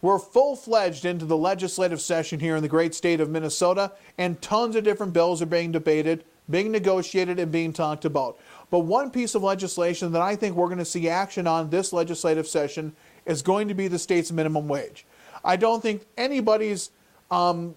We're full-fledged into the legislative session here in the great state of Minnesota, and tons of different bills are being debated, being negotiated, and being talked about. But one piece of legislation that I think we're going to see action on this legislative session is going to be the state's minimum wage. I don't think anybody's lying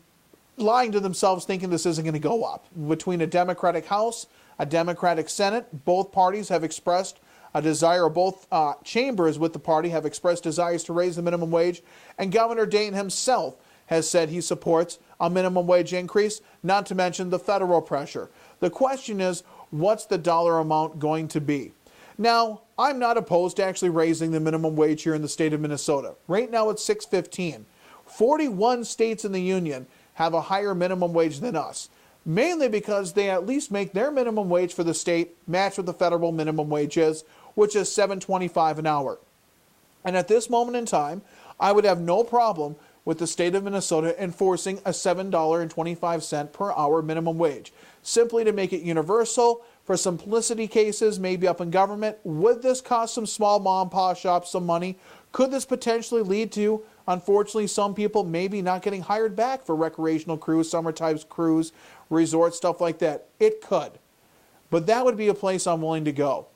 to themselves thinking this isn't going to go up. Between a Democratic House, a Democratic Senate, both parties have expressed a desire, or both chambers with the party have expressed desires to raise the minimum wage, and Governor Dayton himself has said he supports a minimum wage increase, not to mention the federal pressure. The question is, what's the dollar amount going to be? Now, I'm not opposed to actually raising the minimum wage here in the state of Minnesota. Right now it's $6.15. 41 states in the union have a higher minimum wage than us, mainly because they at least make their minimum wage for the state match what the federal minimum wage is, which is $7.25 an hour. And at this moment in time, I would have no problem with the state of Minnesota enforcing a $7.25 per hour minimum wage, simply to make it universal. For simplicity cases, maybe up in government, would this cost some small mom and pop shops some money? Could this potentially lead to, unfortunately, some people maybe not getting hired back for recreational crews, summertime crews, resorts, stuff like that? It could. But that would be a place I'm willing to go.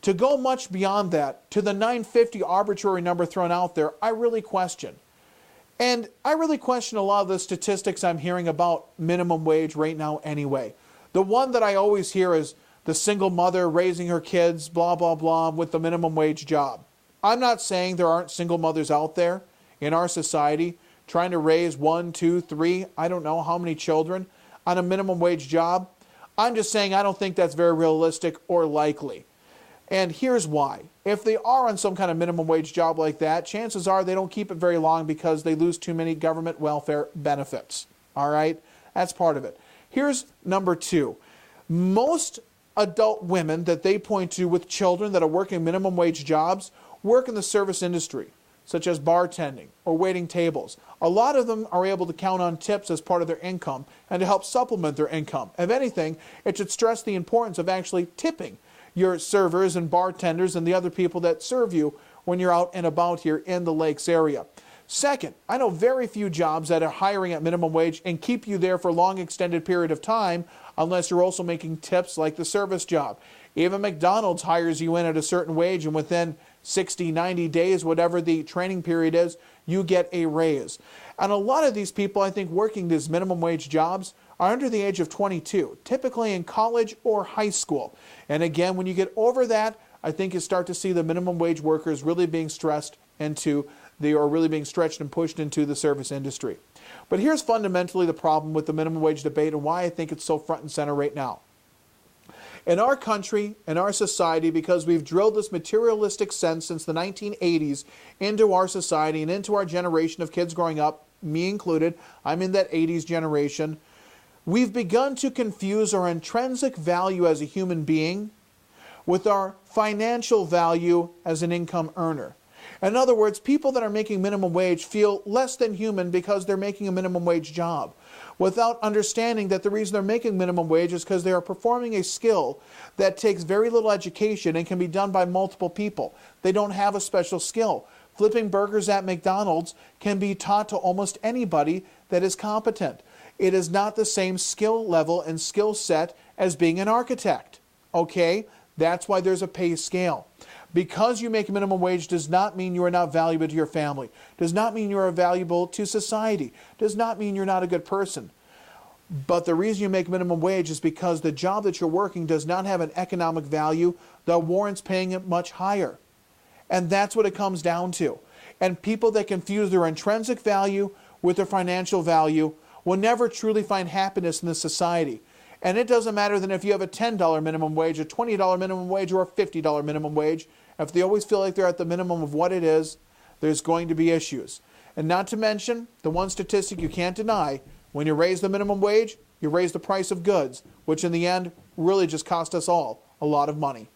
To go much beyond that, to the $9.50 arbitrary number thrown out there, I really question. And I really question a lot of the statistics I'm hearing about minimum wage right now anyway. The one that I always hear is the single mother raising her kids, blah, blah, blah, with the minimum wage job. I'm not saying there aren't single mothers out there in our society trying to raise 1, 2, 3, I don't know how many children on a minimum wage job. I'm just saying I don't think that's very realistic or likely. And here's why. If they are on some kind of minimum wage job like that, chances are they don't keep it very long because they lose too many government welfare benefits. All right? That's part of it. Here's number 2. Most adult women that they point to with children that are working minimum wage jobs work in the service industry, such as bartending or waiting tables. A lot of them are able to count on tips as part of their income and to help supplement their income. If anything, it should stress the importance of actually tipping your servers and bartenders and the other people that serve you when you're out and about here in the Lakes area. Second, I know very few jobs that are hiring at minimum wage and keep you there for a long extended period of time unless you're also making tips like the service job. Even McDonald's hires you in at a certain wage, and within 60, 90 days, whatever the training period is, you get a raise. And a lot of these people, I think, working these minimum wage jobs are under the age of 22, typically in college or high school. And again, when you get over that, I think you start to see the minimum wage workers really being stressed into really being stretched and pushed into the service industry. But here's fundamentally the problem with the minimum wage debate and why I think it's so front and center right now. In our country, in our society, because we've drilled this materialistic sense since the 1980s into our society and into our generation of kids growing up, me included, I'm in that 80s generation, we've begun to confuse our intrinsic value as a human being with our financial value as an income earner. In other words, people that are making minimum wage feel less than human because they're making a minimum wage job, without understanding that the reason they're making minimum wage is because they are performing a skill that takes very little education and can be done by multiple people. They don't have a special skill. Flipping burgers at McDonald's can be taught to almost anybody that is competent. It is not the same skill level and skill set as being an architect. Okay? That's why there's a pay scale. Because you make minimum wage does not mean you are not valuable to your family. Does not mean you are valuable to society. Does not mean you're not a good person. But the reason you make minimum wage is because the job that you're working does not have an economic value that warrants paying it much higher. And that's what it comes down to. And people that confuse their intrinsic value with their financial value will never truly find happiness in this society. And it doesn't matter then if you have a $10 minimum wage, a $20 minimum wage, or a $50 minimum wage. If they always feel like they're at the minimum of what it is, there's going to be issues. And not to mention, the one statistic you can't deny, when you raise the minimum wage, you raise the price of goods, which in the end really just cost us all a lot of money.